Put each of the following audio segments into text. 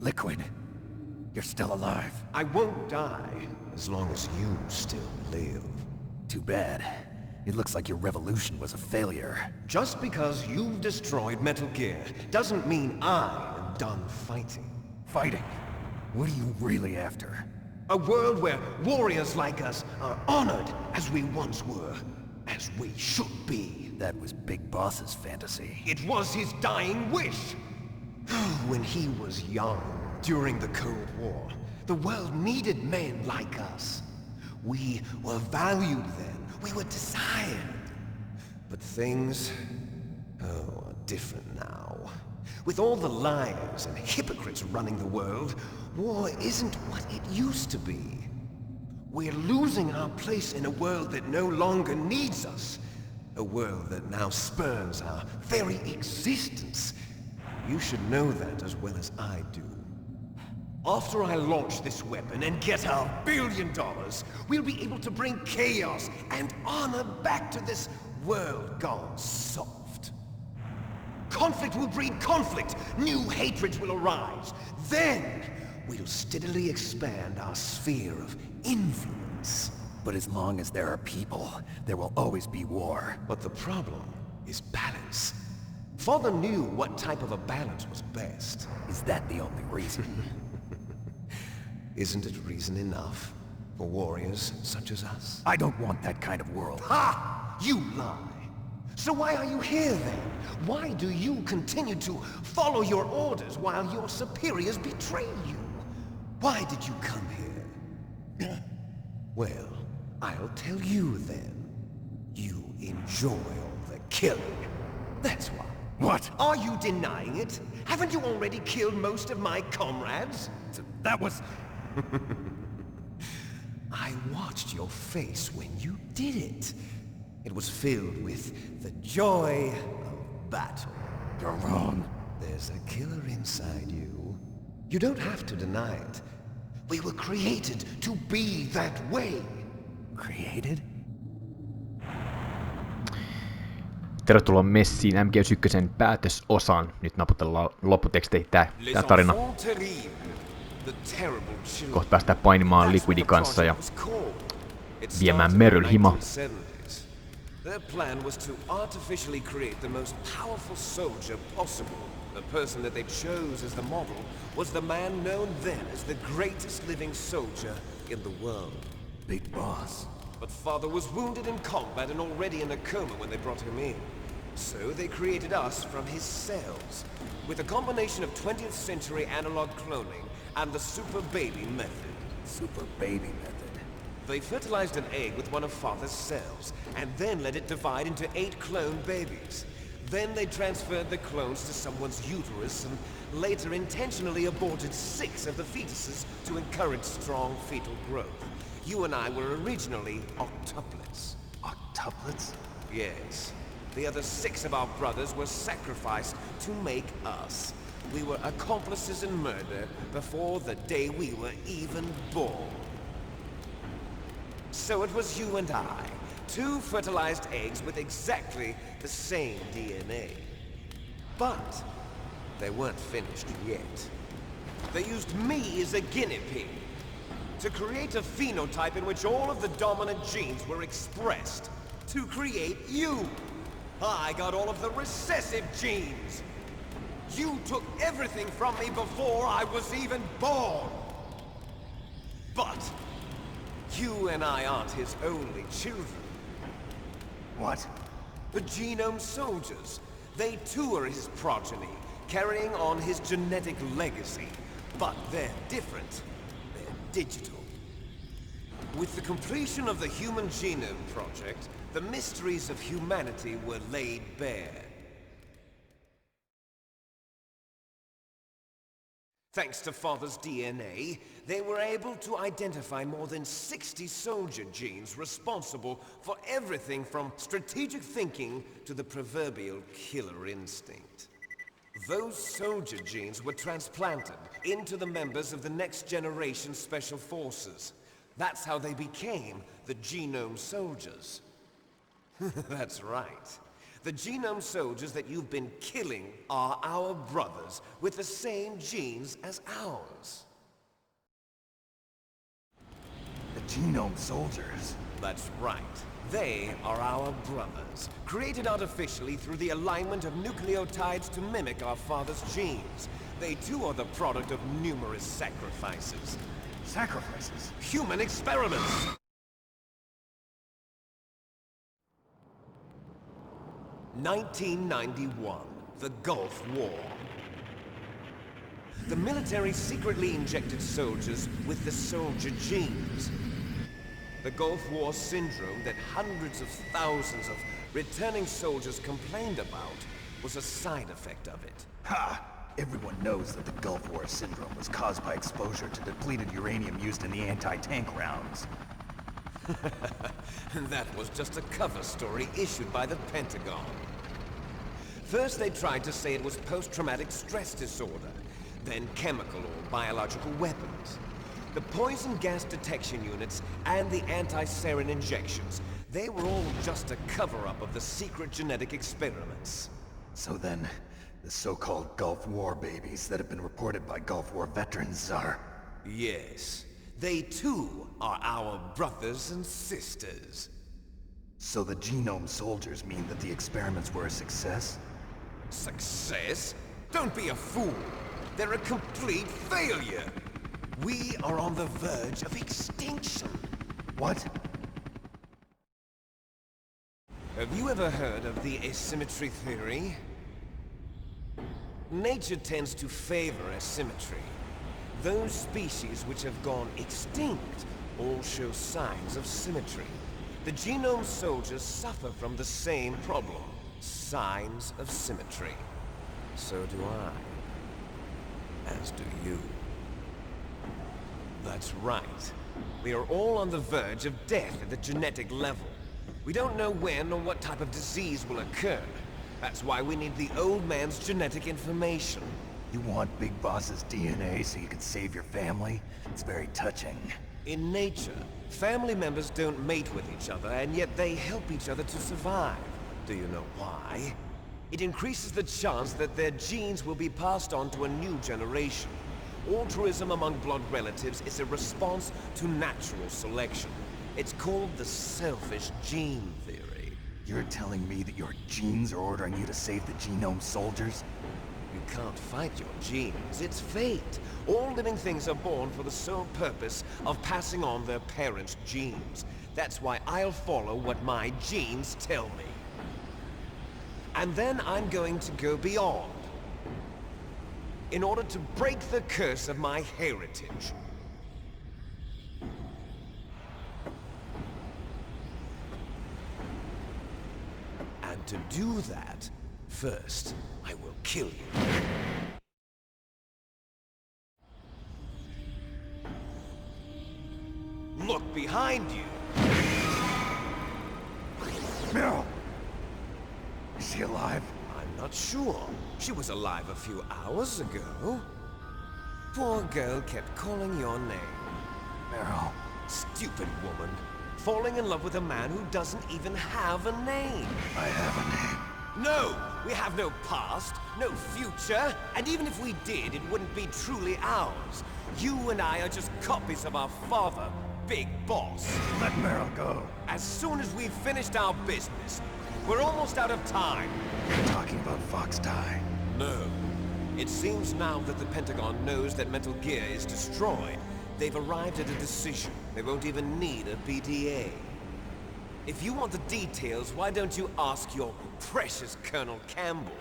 Liquid, you're still alive. I won't die as long as you still live. Too bad. It looks like your revolution was a failure. Just because you've destroyed Metal Gear doesn't mean I am done fighting. Fighting? What are you really after? A world where warriors like us are honored as we once were, as we should be. That was Big Boss's fantasy. It was his dying wish. When he was young, during the Cold War, the world needed men like us. We were valued then. We were desired. But things, are different now. With all the liars and hypocrites running the world, war isn't what it used to be. We're losing our place in a world that no longer needs us. A world that now spurns our very existence. You should know that as well as I do. After I launch this weapon and get our $1 billion, we'll be able to bring chaos and honor back to this world gone soft. Conflict will breed conflict. New hatreds will arise. Then, we'll steadily expand our sphere of influence. But as long as there are people, there will always be war. But the problem is balance. Father knew what type of a balance was best. Is that the only reason? Isn't it reason enough for warriors such as us? I don't want that kind of world. Ha! You lie! So why are you here then? Why do you continue to follow your orders while your superiors betray you? Why did you come here? Well, I'll tell you then. You enjoy all the killing. That's why. What? Are you denying it? Haven't you already killed most of my comrades? That was... I watched your face when you did it. It was filled with the joy of battle. You're wrong. There's a killer inside you. You don't have to deny it. We were created to be that way. Created? Tervetuloa messiin MG1 päätösosaan. Nyt naputellaan lopputeksteihin tää tarina. Kohta päästään painimaan Liquidin kanssa ja viemään Meryl hima. Their plan was to artificially create the most powerful soldier possible. The person that they chose as the model was the man known then as the greatest living soldier in the world. Big Boss. But Father was wounded in combat and already in a coma when they brought him in. So they created us from his cells, with a combination of 20th century analog cloning and the super baby method. Super baby method. They fertilized an egg with one of Father's cells, and then let it divide into 8 clone babies. Then they transferred the clones to someone's uterus and later intentionally aborted 6 of the fetuses to encourage strong fetal growth. You and I were originally octuplets. Octuplets? Yes. The other 6 of our brothers were sacrificed to make us. We were accomplices in murder before the day we were even born. So it was you and I, 2 fertilized eggs with exactly the same DNA. But they weren't finished yet. They used me as a guinea pig to create a phenotype in which all of the dominant genes were expressed. To create you. I got all of the recessive genes. You took everything from me before I was even born. But you and I aren't his only children. What? The genome soldiers. They too are his progeny, carrying on his genetic legacy. But they're different. They're digital. With the completion of the Human Genome Project, the mysteries of humanity were laid bare. Thanks to Father's DNA, they were able to identify more than 60 soldier genes responsible for everything from strategic thinking to the proverbial killer instinct. Those soldier genes were transplanted into the members of the next generation special forces. That's how they became the genome soldiers. That's right. The genome soldiers that you've been killing are our brothers with the same genes as ours. The genome soldiers? That's right. They are our brothers, created artificially through the alignment of nucleotides to mimic our father's genes. They too are the product of numerous sacrifices. Sacrifices? Human experiments! (1991), the Gulf War. The military secretly injected soldiers with the soldier genes. The Gulf War syndrome that hundreds of thousands of returning soldiers complained about was a side effect of it. Ha! Everyone knows that the Gulf War syndrome was caused by exposure to depleted uranium used in the anti-tank rounds. That was just a cover story issued by the Pentagon. First they tried to say it was post-traumatic stress disorder, then chemical or biological weapons. The poison gas detection units and the anti-sarin injections, they were all just a cover-up of the secret genetic experiments. So then, the so-called Gulf War babies that have been reported by Gulf War veterans are... Yes. They too are our brothers and sisters. So the genome soldiers mean that the experiments were a success? Success? Don't be a fool! They're a complete failure! We are on the verge of extinction. What? Have you ever heard of the asymmetry theory? Nature tends to favor asymmetry. Those species which have gone extinct all show signs of symmetry. The genome soldiers suffer from the same problem. Signs of symmetry. So do I. As do you. That's right. We are all on the verge of death at the genetic level. We don't know when or what type of disease will occur. That's why we need the old man's genetic information. You want Big Boss's DNA so you can save your family? It's very touching. In nature, family members don't mate with each other, and yet they help each other to survive. Do you know why? It increases the chance that their genes will be passed on to a new generation. Altruism among blood relatives is a response to natural selection. It's called the selfish gene theory. You're telling me that your genes are ordering you to save the genome soldiers? You can't fight your genes. It's fate. All living things are born for the sole purpose of passing on their parents' genes. That's why I'll follow what my genes tell me. And then I'm going to go beyond. In order to break the curse of my heritage. And to do that, first, I will kill you. Look behind you! Meryl! Is she alive? I'm not sure. She was alive a few hours ago. Poor girl kept calling your name. Meryl. Stupid woman. Falling in love with a man who doesn't even have a name. I have a name. No! We have no past, no future, and even if we did, it wouldn't be truly ours. You and I are just copies of our father, Big Boss. Let Meryl go. As soon as we've finished our business, we're almost out of time. You're talking about Fox Die. No. It seems now that the Pentagon knows that Metal Gear is destroyed. They've arrived at a decision. They won't even need a PDA. If you want the details, why don't you ask your precious Colonel Campbell?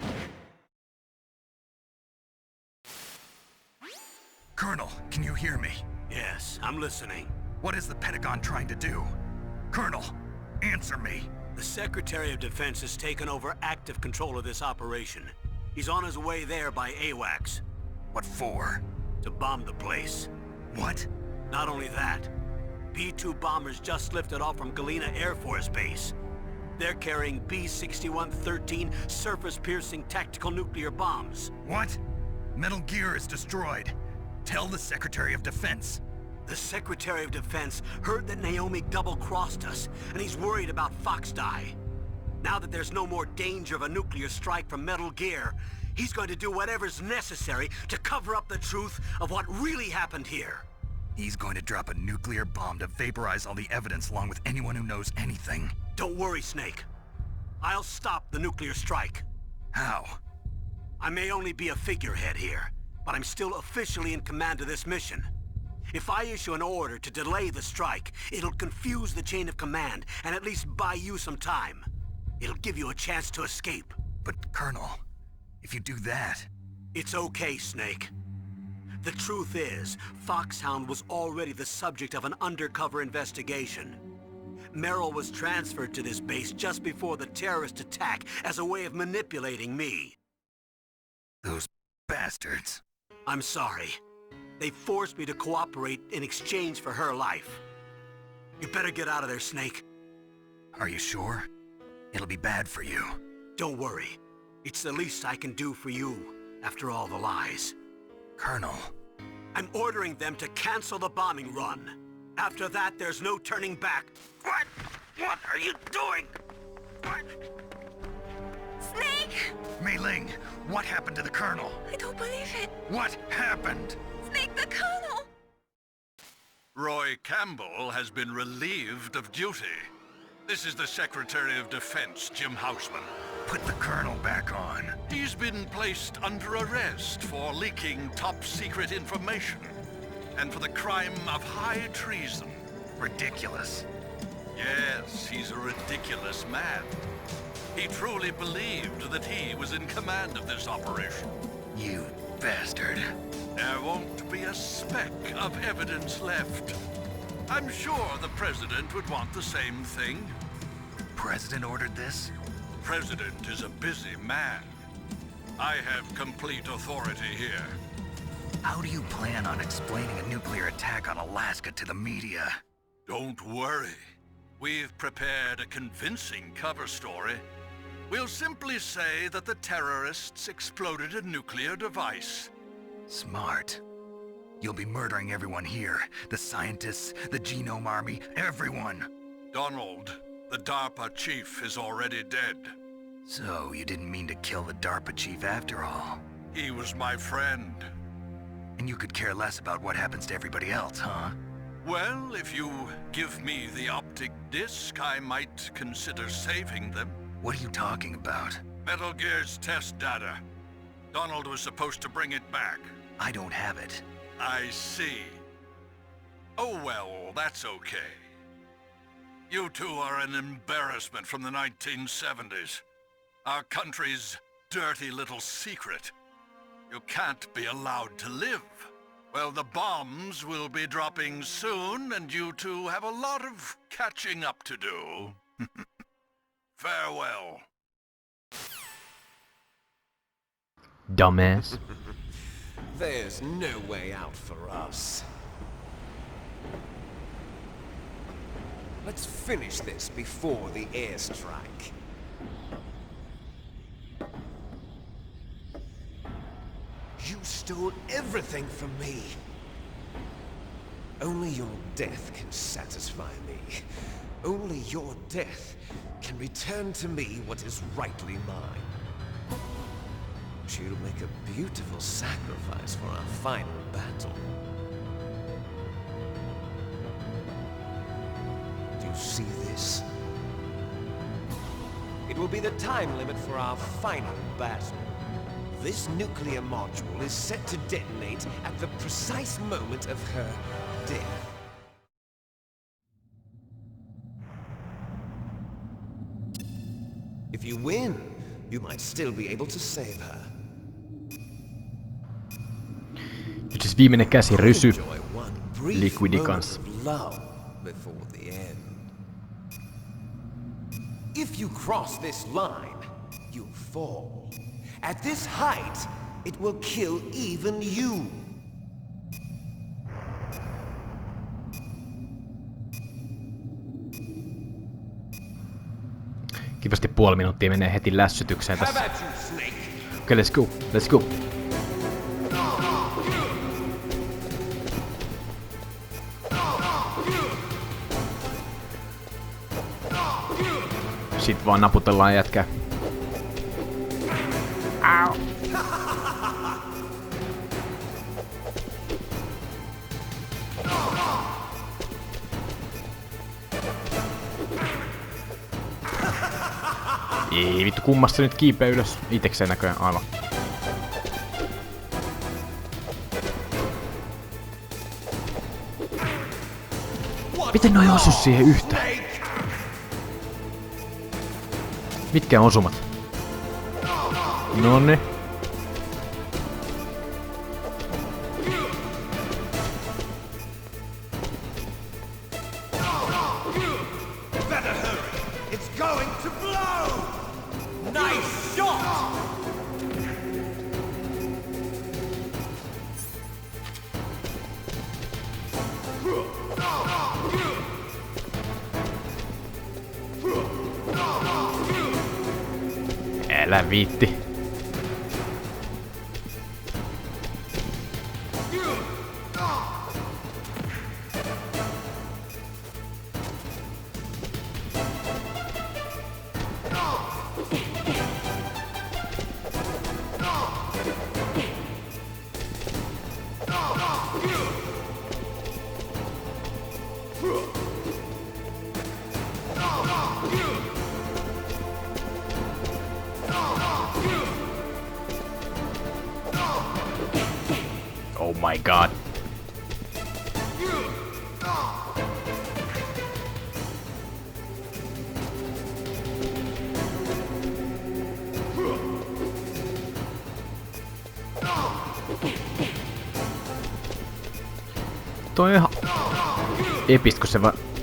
Colonel, can you hear me? Yes, I'm listening. What is the Pentagon trying to do? Colonel, answer me. The Secretary of Defense has taken over active control of this operation. He's on his way there by AWACS. What for? To bomb the place. What? Not only that, B-2 bombers just lifted off from Galena Air Force Base. They're carrying B-6113 surface-piercing tactical nuclear bombs. What? Metal Gear is destroyed. Tell the Secretary of Defense. The Secretary of Defense heard that Naomi double-crossed us, and he's worried about Fox Die. Now that there's no more danger of a nuclear strike from Metal Gear, he's going to do whatever's necessary to cover up the truth of what really happened here. He's going to drop a nuclear bomb to vaporize all the evidence along with anyone who knows anything. Don't worry, Snake. I'll stop the nuclear strike. How? I may only be a figurehead here, but I'm still officially in command of this mission. If I issue an order to delay the strike, it'll confuse the chain of command and at least buy you some time. It'll give you a chance to escape. But, Colonel, if you do that... It's okay, Snake. The truth is, Foxhound was already the subject of an undercover investigation. Meryl was transferred to this base just before the terrorist attack as a way of manipulating me. Those bastards. I'm sorry. They forced me to cooperate in exchange for her life. You better get out of there, Snake. Are you sure? It'll be bad for you. Don't worry. It's the least I can do for you, after all the lies. Colonel. I'm ordering them to cancel the bombing run. After that, there's no turning back. What? What are you doing? What? Snake! Mei Ling, what happened to the Colonel? I don't believe it. What happened? Snake, the Colonel! Roy Campbell has been relieved of duty. This is the Secretary of Defense, Jim Houseman. Put the Colonel back on. He's been placed under arrest for leaking top-secret information and for the crime of high treason. Ridiculous. Yes, he's a ridiculous man. He truly believed that he was in command of this operation. You bastard. There won't be a speck of evidence left. I'm sure the President would want the same thing. President ordered this? President is a busy man. I have complete authority here. How do you plan on explaining a nuclear attack on Alaska to the media? Don't worry. We've prepared a convincing cover story. We'll simply say that the terrorists exploded a nuclear device. Smart. You'll be murdering everyone here. The scientists, the Genome Army, everyone. Donald, the DARPA chief, is already dead. So, you didn't mean to kill the DARPA chief after all. He was my friend. And you could care less about what happens to everybody else, huh? Well, if you give me the optic disc, I might consider saving them. What are you talking about? Metal Gear's test data. Donald was supposed to bring it back. I don't have it. I see. Oh well, that's okay. You two are an embarrassment from the 1970s. Our country's dirty little secret. You can't be allowed to live. Well, the bombs will be dropping soon, and you two have a lot of catching up to do. Farewell. Dumbass. There's no way out for us. Let's finish this before the airstrike. You stole everything from me. Only your death can satisfy me. Only your death can return to me what is rightly mine. She'll make a beautiful sacrifice for our final battle. Do you see this? It will be the time limit for our final battle. This nuclear module is set to detonate at the precise moment of her death. If you win, you might still be able to save her. Nyt siis viimeinen käsirysy Enjoy one brief Liquidin moment kanssa. of love before the end. If you cross this line, you'll fall. At this height, it will kill even you. Kivasti puoli minuuttia menee heti lässytykseen How tässä. about you, Snake? Okay, let's go. Let's go. Sit vaan naputellaan jätkää. Au. Ei vittu, kummassa nyt kiipeä ylös. Itekseen näköjään, aivan. Miten noi osu siihen yhtään? Mitkä osumat? Nonne. Älä viitti. Oh my god. Toi on ihan epistä, kun se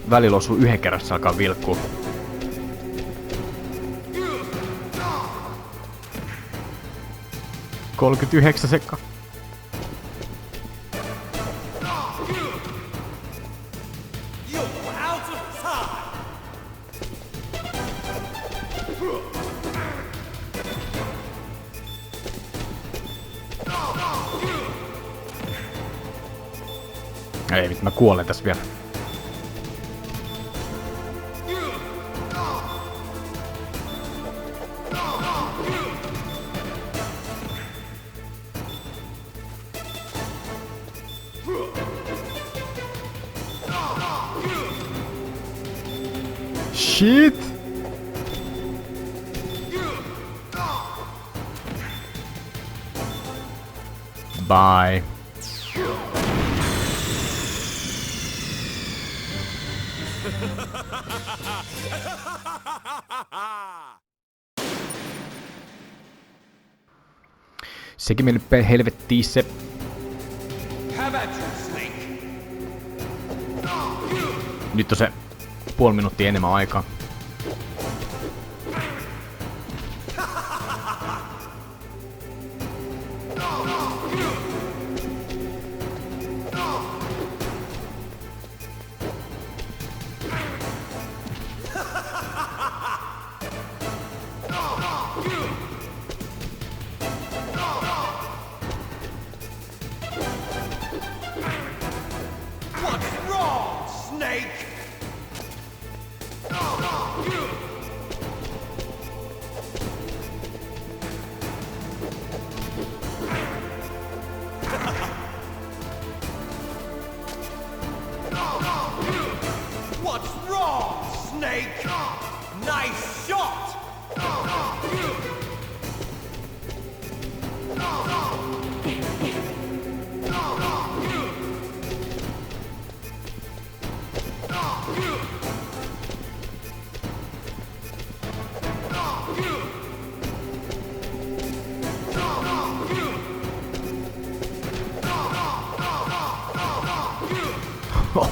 välillä osuu yhden kerran, se alkaa vilkkuu. $39 sekka. Ei vittu, mä kuolen tässä vielä. Shit! Bye. Sekin mennyt helvettiin se. Nyt on se puoli minuuttia enemmän aikaa.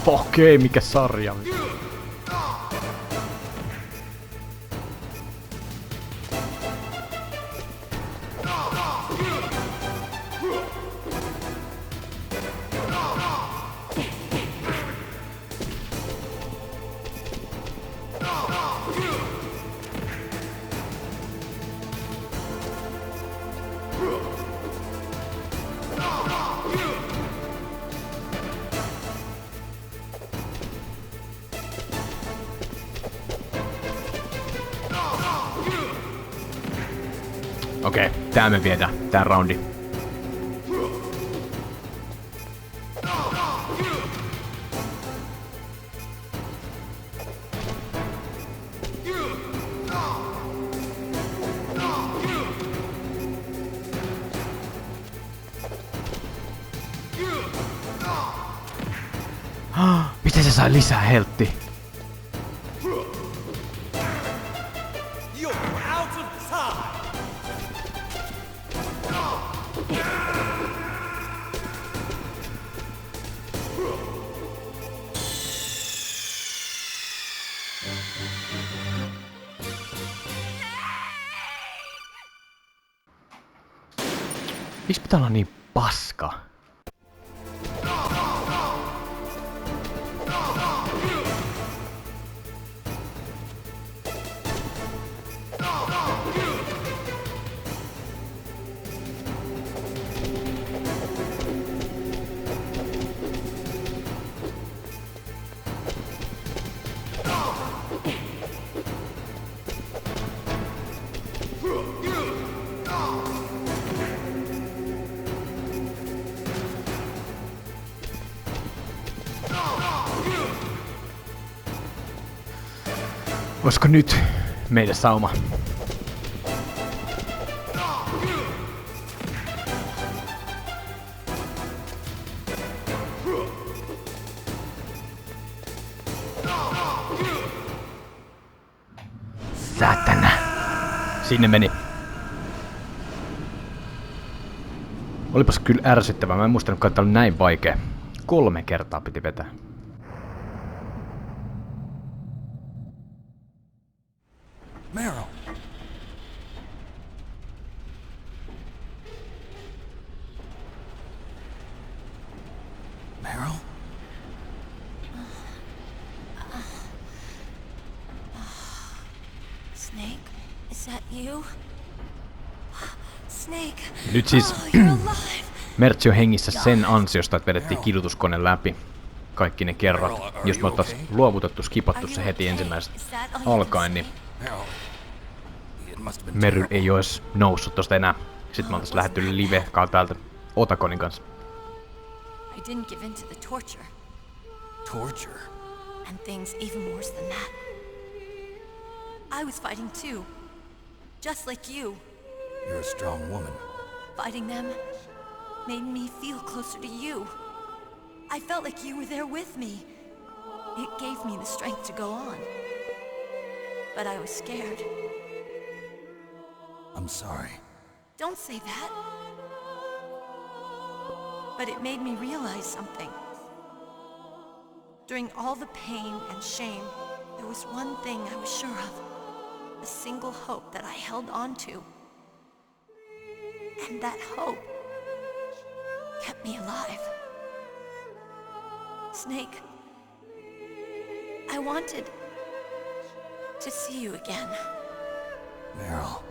Okei, mikä sarja. Okei, tää me viedään, tää roundi. Miten se sai lisää heltti? Miksi pitää olla niin paska? Olisiko nyt meidän sauma? Säätänä. Sinne meni. Olipas kyllä ärsyttävää. Mä en muistanutkaan, että oli näin vaikea. 3 kertaa piti vetää. Meryl! Meryl? Snake, is that you? Snake. Nyt siis Oh, you're alive. Mertsi on hengissä sen ansiosta, että vedettiin kidutuskone läpi. Kaikki ne kerrat. Jos me oltais luovutettu, skipattu se heti ensimmäisestä alkaen, niin Meryl ei ois noussut tosta enää. Sitten me oltais lähdetty live täältä Otakonin kanssa. I didn't give in to the torture. Torture? And things even worse than that. I was fighting too. Just like you. You're a strong woman. Fighting them made me feel closer to you. I felt like you were there with me. It gave me the strength to go on. But I was scared. I'm sorry. Don't say that. But it made me realize something. During all the pain and shame, there was one thing I was sure of. A single hope that I held on to. And that hope kept me alive. Snake, I wanted to see you again. Meryl.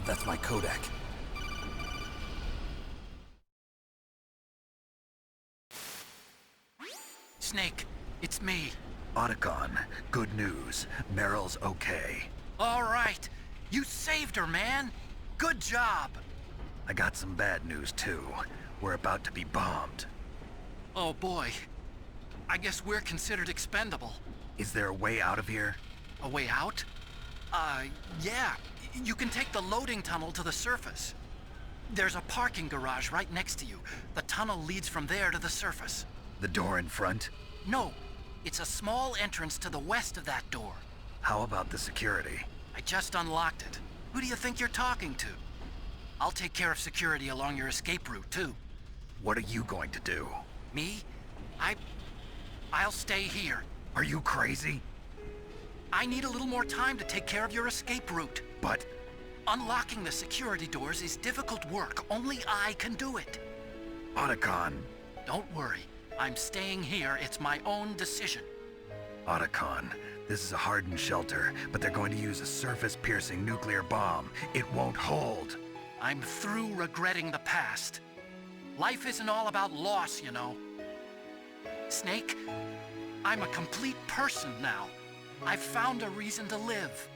That's my Kodak. Snake, it's me. Otacon, good news. Meryl's okay. All right. You saved her, man. Good job. I got some bad news too. We're about to be bombed. Oh boy. I guess we're considered expendable. Is there a way out of here? A way out? Yeah. You can take the loading tunnel to the surface. There's a parking garage right next to you. The tunnel leads from there to the surface. The door in front? No. It's a small entrance to the west of that door. How about the security? I just unlocked it. Who do you think you're talking to? I'll take care of security along your escape route, too. What are you going to do? Me? I'll stay here. Are you crazy? I need a little more time to take care of your escape route. But Unlocking the security doors is difficult work. Only I can do it. Otacon. Don't worry. I'm staying here. It's my own decision. Otacon, this is a hardened shelter, but they're going to use a surface-piercing nuclear bomb. It won't hold. I'm through regretting the past. Life isn't all about loss, you know. Snake, I'm a complete person now. I've found a reason to live.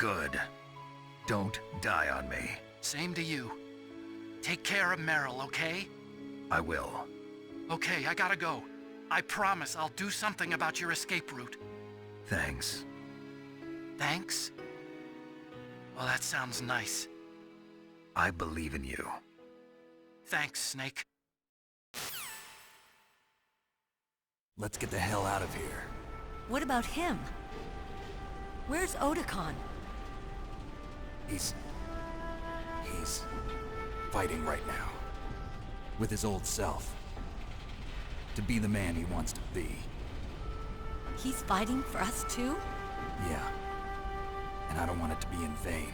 Good. Don't die on me. Same to you. Take care of Meryl, okay? I will. Okay, I gotta go. I promise I'll do something about your escape route. Thanks. Thanks? Well, that sounds nice. I believe in you. Thanks, Snake. Let's get the hell out of here. What about him? Where's Otakon? He's fighting right now. With his old self. To be the man he wants to be. He's fighting for us too? Yeah. And I don't want it to be in vain.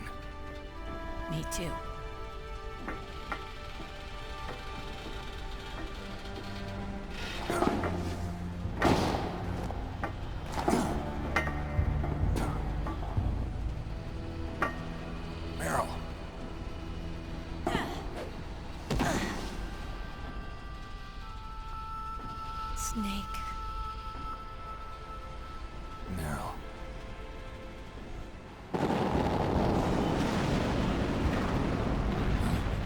Me too. Meryl. Snake. Meryl.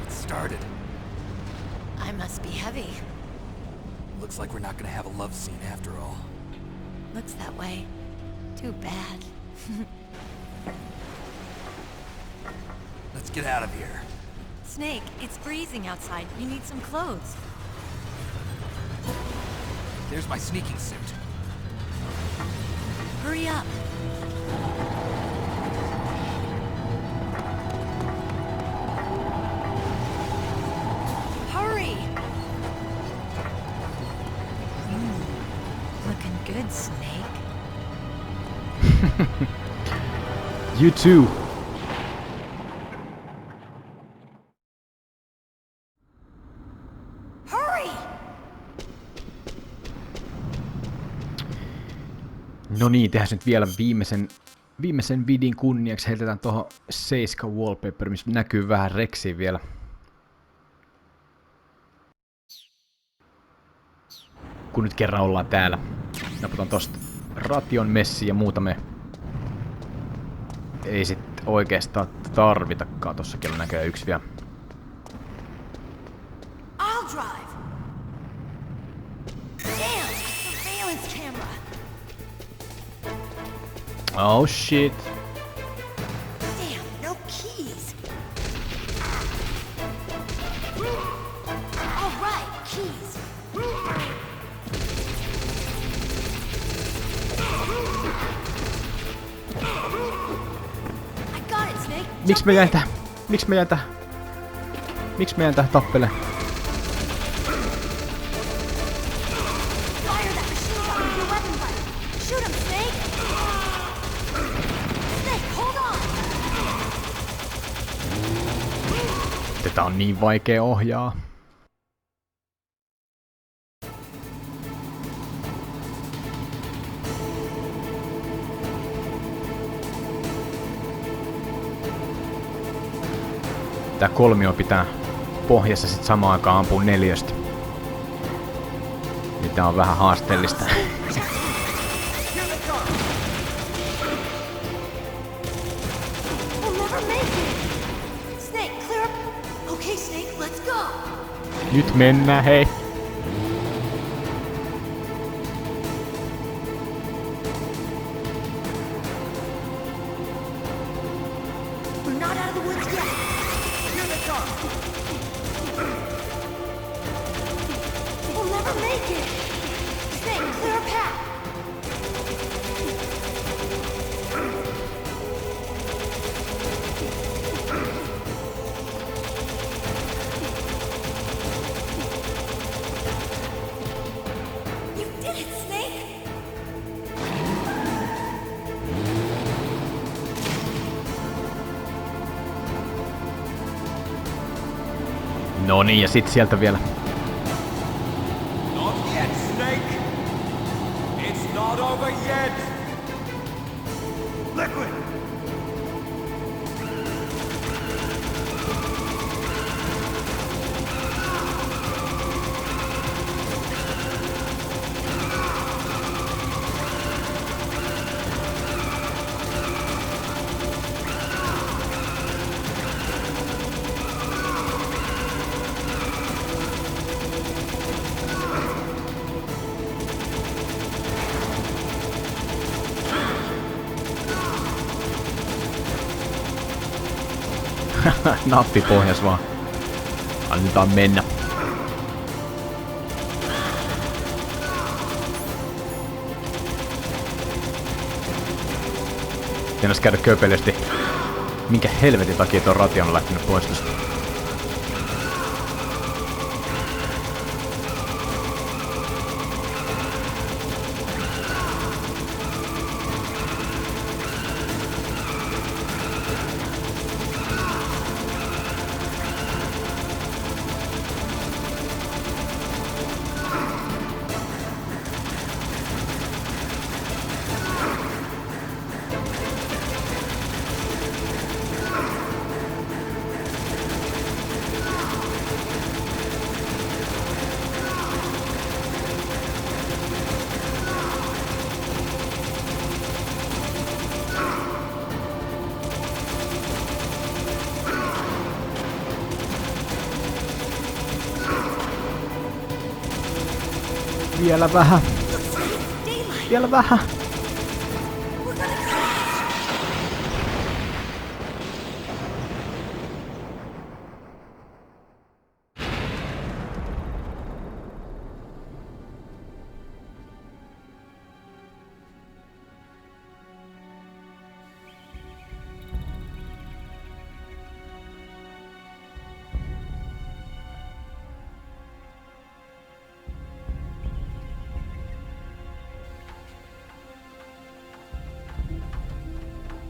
It started. I must be heavy. Looks like we're not gonna have a love scene after all. Looks that way. Too bad. Let's get out of here. Snake, it's freezing outside. You need some clothes. There's my sneaking suit. Hurry up. Hurry! Looking good, Snake. You too. Hurry! No niin, tehdään nyt vielä viimeisen vidin kunniaksi. Heitetään tuohon 7 wallpaper, missä näkyy vähän Rexia vielä. Kun nyt kerran ollaan täällä. Naputan tosta ration, messi ja muuta me ei sit oikeastaan tarvitakaan. Tossakin on näköjään yksi vielä. I'll drive. Damn, surveillance camera. Oh shit. Damn, no keys. All right, keys. I got it, Snake. Miksi mä jäin tähän? Miksi mä jäin tähän tappelemaan? Fire that machine gun with your weapon button. Shoot him, Snake. Snake, hold on. Tätä on niin vaikea ohjaa. Tää kolmio pitää pohjassa sit samaan aikaan ampua 4. Niin tää on vähän haasteellista. We'll never make it. Snake, clear up. Okay, Snake, let's go. Nyt mennään, hei. We're not out of the woods yet. Here they come. We'll never make it. Snake, clear a path. You did it, Snake. No niin, ja sit sieltä vielä. Not yet, Snake! It's not over yet! Liquid! Nappi pohjas vaan. Annetaan mennä. Pitäis käydä köpelesti. Minkä helvetin takia tuo ratio on lähtenyt pois tästä? Vielä vähän. Vielä vähän.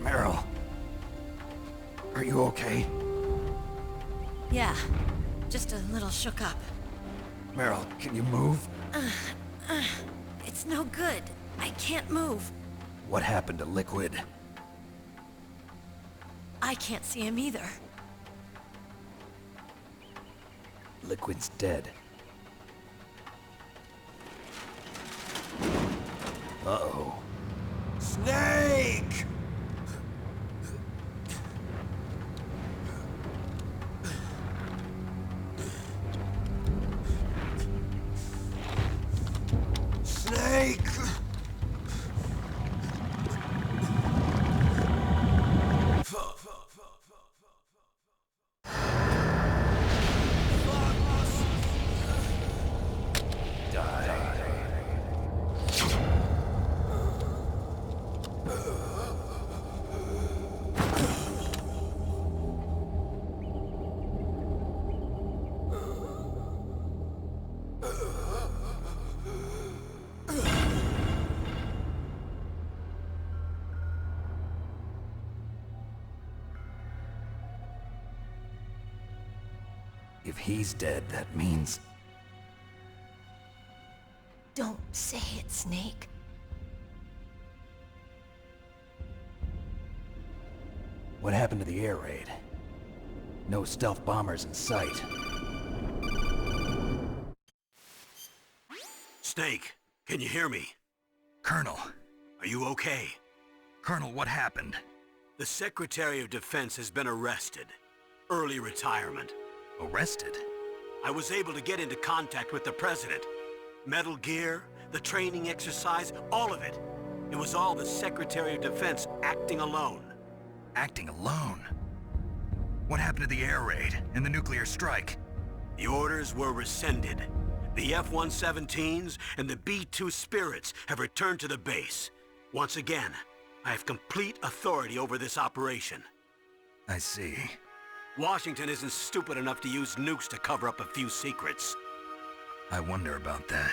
Meryl, are you okay? Yeah, just a little shook up. Meryl, can you move? It's no good. I can't move. What happened to Liquid? I can't see him either. Liquid's dead. Uh-oh. Snake! Snake! If he's dead, that means... Don't say it, Snake. What happened to the air raid? No stealth bombers in sight. Snake, can you hear me? Colonel. Are you okay? Colonel, what happened? The Secretary of Defense has been arrested. Early retirement. Arrested? I was able to get into contact with the President. Metal Gear, the training exercise, all of it. It was all the Secretary of Defense acting alone. Acting alone? What happened to the air raid and the nuclear strike? The orders were rescinded. The F-117s and the B-2 Spirits have returned to the base. Once again, I have complete authority over this operation. I see. Washington isn't stupid enough to use nukes to cover up a few secrets. I wonder about that.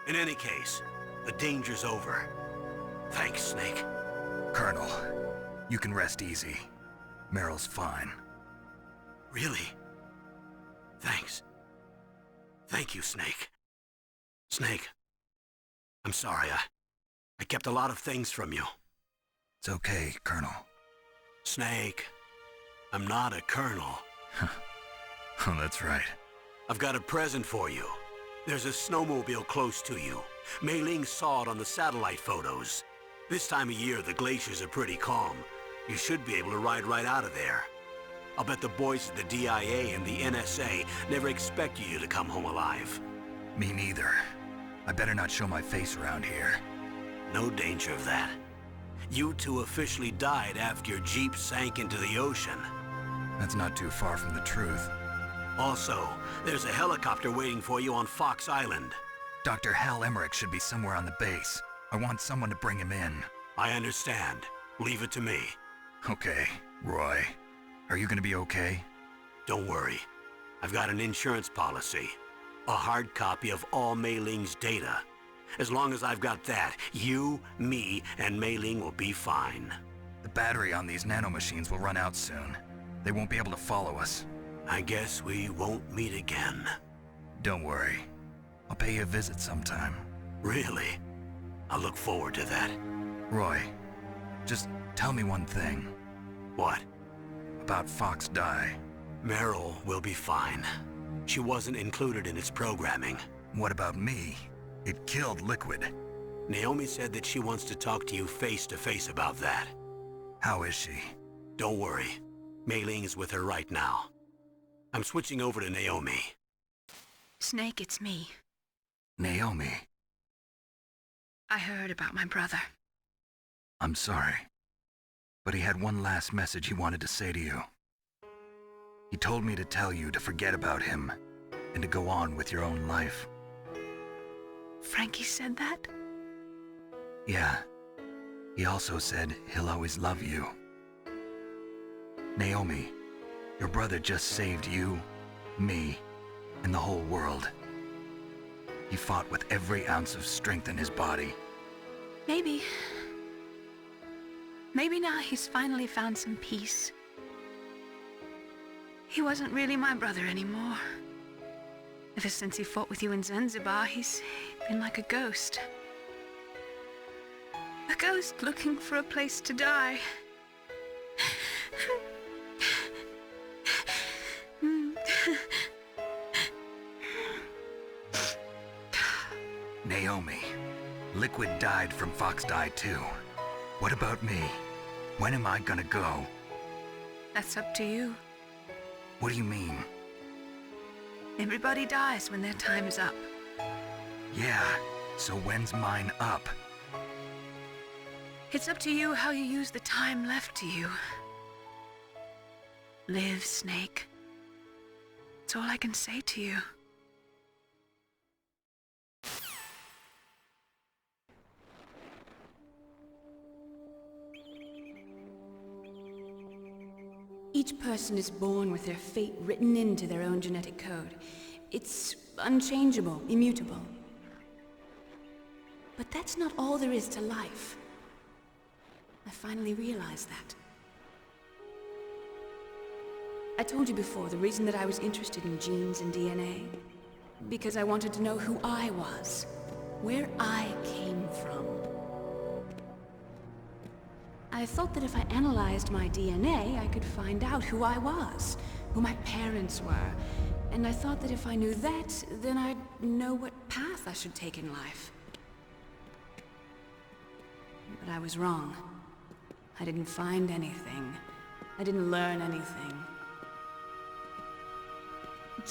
In any case, the danger's over. Thanks, Snake. Colonel, you can rest easy. Meryl's fine. Really? Thanks. Thank you, Snake. Snake, I'm sorry. I kept a lot of things from you. It's okay, Colonel. Snake, I'm not a colonel. Oh, that's right. I've got a present for you. There's a snowmobile close to you. Mei Ling saw it on the satellite photos. This time of year, the glaciers are pretty calm. You should be able to ride right out of there. I'll bet the boys at the DIA and the NSA never expected you to come home alive. Me neither. I better not show my face around here. No danger of that. You two officially died after your jeep sank into the ocean. That's not too far from the truth. Also, there's a helicopter waiting for you on Fox Island. Dr. Hal Emmerich should be somewhere on the base. I want someone to bring him in. I understand. Leave it to me. Okay, Roy. Are you gonna be okay? Don't worry. I've got an insurance policy. A hard copy of all Mei Ling's data. As long as I've got that, you, me, and Mei Ling will be fine. The battery on these nanomachines will run out soon. They won't be able to follow us. I guess we won't meet again. Don't worry. I'll pay you a visit sometime. Really? I look forward to that. Roy, just tell me one thing. What? About Fox Die. Meryl will be fine. She wasn't included in its programming. What about me? It killed Liquid. Naomi said that she wants to talk to you face to face about that. How is she? Don't worry. Mei Ling is with her right now. I'm switching over to Naomi. Snake, it's me. Naomi. I heard about my brother. I'm sorry. But he had one last message he wanted to say to you. He told me to tell you to forget about him and to go on with your own life. Frankie said that? Yeah. He also said he'll always love you. Naomi, your brother just saved you, me, and the whole world. He fought with every ounce of strength in his body. Maybe. Maybe now he's finally found some peace. He wasn't really my brother anymore. Ever since he fought with you in Zanzibar, he's been like a ghost. A ghost looking for a place to die. Naomi, Liquid died from Fox Die too. What about me? When am I gonna go? That's up to you. What do you mean? Everybody dies when their time is up. Yeah, so when's mine up? It's up to you how you use the time left to you. Live, Snake. That's all I can say to you. Each person is born with their fate written into their own genetic code. It's unchangeable, immutable. But that's not all there is to life. I finally realized that. I told you before the reason that I was interested in genes and DNA. Because I wanted to know who I was, where I came from. I thought that if I analyzed my DNA, I could find out who I was, who my parents were. And I thought that if I knew that, then I'd know what path I should take in life. But I was wrong. I didn't find anything. I didn't learn anything.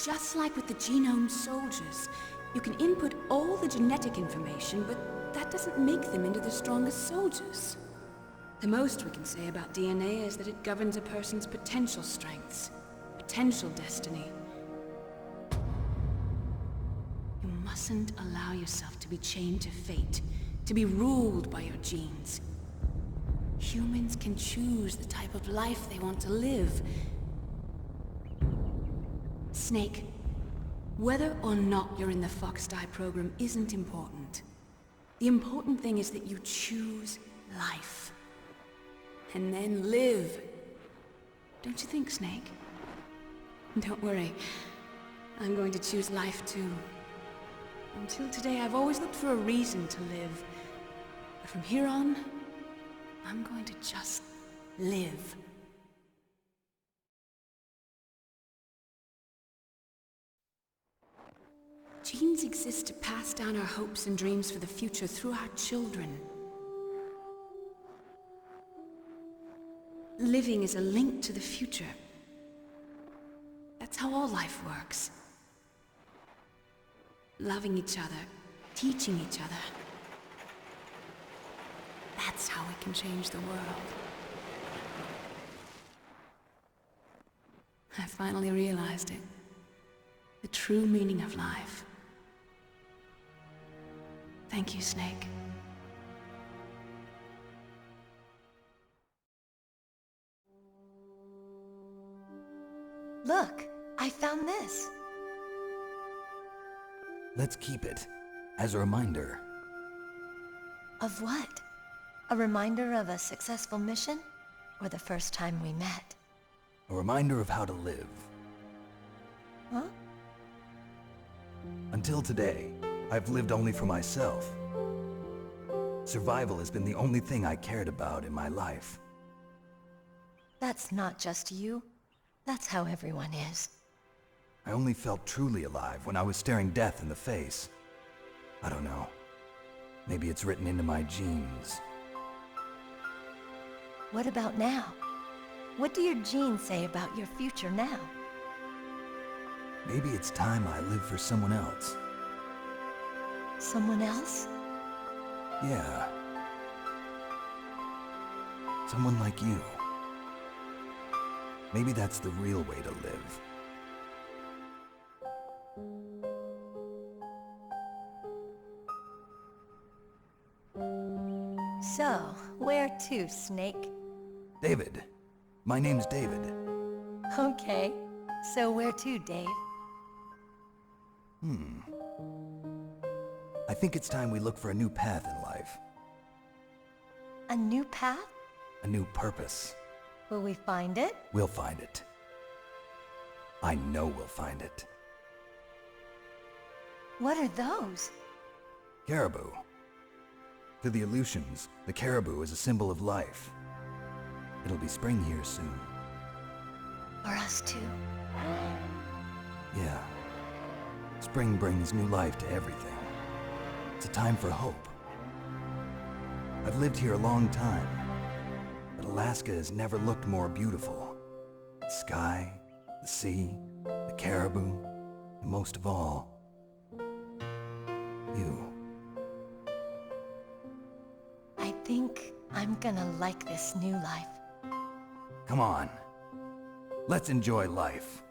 Just like with the genome soldiers, you can input all the genetic information, but that doesn't make them into the strongest soldiers. The most we can say about DNA is that it governs a person's potential strengths, potential destiny. You mustn't allow yourself to be chained to fate, to be ruled by your genes. Humans can choose the type of life they want to live. Snake, whether or not you're in the Fox Die program isn't important. The important thing is that you choose life. And then live. Don't you think, Snake? Don't worry. I'm going to choose life too. Until today, I've always looked for a reason to live. But from here on, I'm going to just live. Genes exist to pass down our hopes and dreams for the future through our children. Living is a link to the future. That's how all life works. Loving each other, teaching each other. That's how we can change the world. I finally realized it. The true meaning of life. Thank you, Snake. Look, I found this. Let's keep it as a reminder. Of what? A reminder of a successful mission? Or the first time we met? A reminder of how to live. Huh? Until today, I've lived only for myself. Survival has been the only thing I cared about in my life. That's not just you. That's how everyone is. I only felt truly alive when I was staring death in the face. I don't know. Maybe it's written into my genes. What about now? What do your genes say about your future now? Maybe it's time I live for someone else. Someone else? Yeah. Someone like you. Maybe that's the real way to live. So, where to, Snake? David. My name's David. Okay. So where to, Dave? I think it's time we look for a new path in life. A new path? A new purpose. Will we find it? We'll find it. I know we'll find it. What are those? Caribou. To the Aleutians, the caribou is a symbol of life. It'll be spring here soon. For us too. Yeah. Spring brings new life to everything. It's a time for hope. I've lived here a long time, but Alaska has never looked more beautiful. The sky, the sea, the caribou, and most of all, you. I think I'm gonna like this new life. Come on. Let's enjoy life.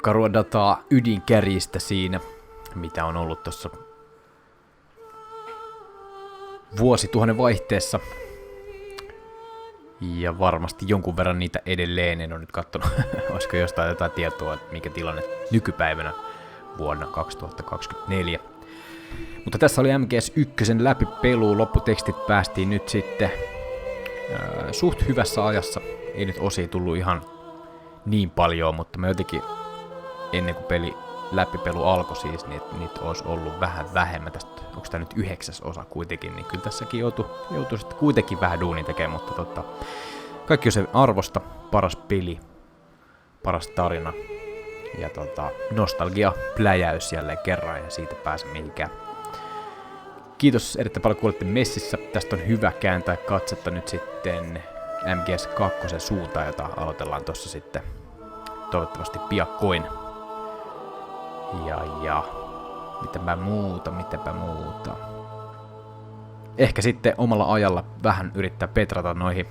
Karua dataa ydinkärjistä siinä, mitä on ollut tuossa vuosituhannen vaihteessa. Ja varmasti jonkun verran niitä edelleen, en ole nyt katsonut, olisiko jostain jotain tietoa, että mikä tilanne nykypäivänä vuonna 2024. Mutta tässä oli MGS1 läpipelu, lopputekstit päästiin nyt sitten suht hyvässä ajassa. Ei nyt osia tullut ihan niin paljon, mutta mä jotenkin ennen kuin läpipelu alkoi siis, niin niitä olisi ollut vähän vähemmän. Tästä, onko tämä nyt 9. osa kuitenkin, niin kyllä tässäkin joutui sitten kuitenkin vähän duunin tekemään, mutta kaikki on se arvosta, paras peli, paras tarina ja nostalgia pläjäys jälleen kerran ja siitä pääse mihinkään. Kiitos erittäin paljon, kun olitte messissä. Tästä on hyvä kääntää katsetta nyt sitten MGS2 suuntaan, jota aloitellaan tuossa sitten toivottavasti piakkoin. Ja mitäpä muuta. Ehkä sitten omalla ajalla vähän yrittää petrata noihin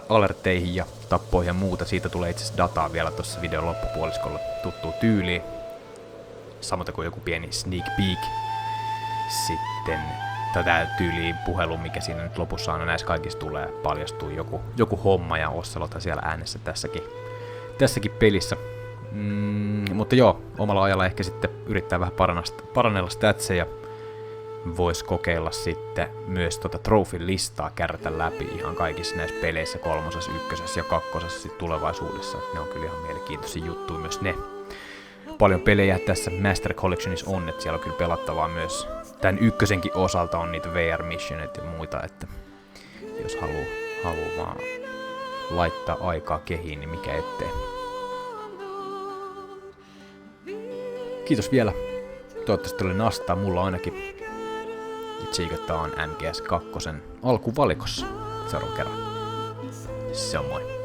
alertteihin ja tappoihin ja muuta. Siitä tulee itse asiassa dataa vielä tuossa videon loppupuoliskolla tuttuun tyyliin. Samoin kuin joku pieni sneak peek. Sitten tätä tyyliin puhelu, mikä siinä nyt lopussa on, näissä kaikissa tulee paljastuu joku homma ja Ossalothan siellä äänessä tässäkin pelissä. Mutta joo, omalla ajalla ehkä sitten yrittää vähän parannella statseja. voisi kokeilla sitten myös trophy-listaa kärrätä läpi ihan kaikissa näissä peleissä 3., 1. ja 2. sitten tulevaisuudessa. Ne on kyllä ihan mielenkiintoisia juttuja myös ne. Paljon pelejä tässä Master Collectionissa on, että siellä on kyllä pelattavaa myös. Tämän 1. osalta on niitä VR-missioneita ja muita, että jos haluaa vaan laittaa aikaa kehiin, niin mikä ettei. Kiitos vielä. Toivottavasti oli nastaa, mulla ainakin. Ja tsiikataan MGS 2 alkuvalikossa seuraavan kerran. Se on moi.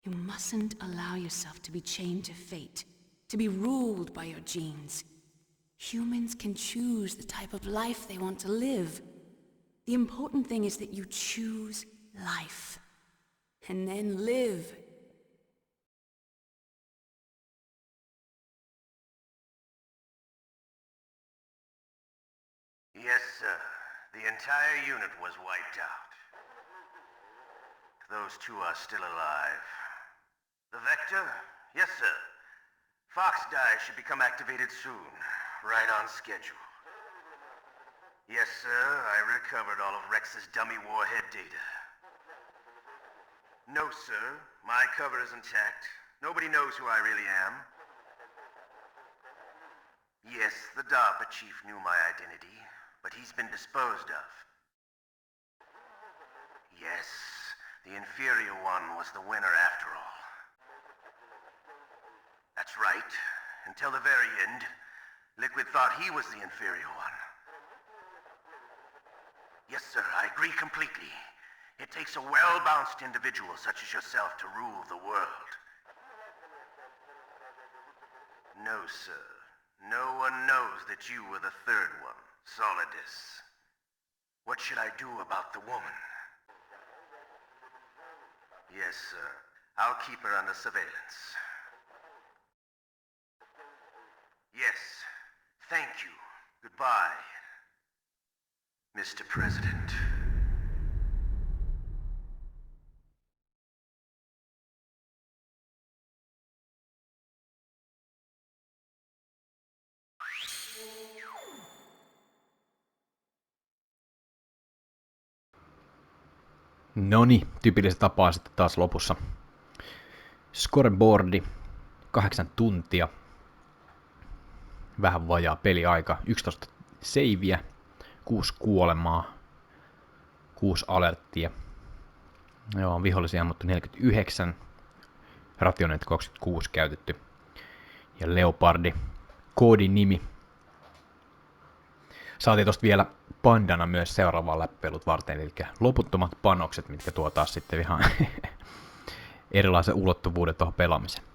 You mustn't allow yourself to be chained to fate, to be ruled by your genes. Humans can choose the type of life they want to live. The important thing is that you choose life. And then live. Yes, sir. The entire unit was wiped out. Those two are still alive. The Vector? Yes, sir. Fox die should become activated soon. Right on schedule. Yes, sir. I recovered all of Rex's dummy warhead data. No, sir. My cover is intact. Nobody knows who I really am. Yes, the DARPA chief knew my identity, but he's been disposed of. Yes, the inferior one was the winner after all. That's right. Until the very end, Liquid thought he was the inferior one. Yes, sir, I agree completely. It takes a well-balanced individual such as yourself to rule the world. No, sir. No one knows that you were the third one, Solidus. What should I do about the woman? Yes, sir. I'll keep her under surveillance. Yes. Thank you. Goodbye, Mr. President. Noni, tyypillistä tapaa sitten taas lopussa. Scoreboardi, 8 tuntia. Vähän vajaa peliaika, 11 seiviä, 6 kuolemaa, 6 alerttia. Joo, vihollisia ammuttu 49, rationeita 26 käytetty. Ja Leopardi, koodin nimi. Saatiin tosta vielä pandana myös seuraavaan läppelut varten, eli loputtomat panokset, mitkä tuo taas sitten ihan erilaisen ulottuvuuden tuohon pelaamiseen.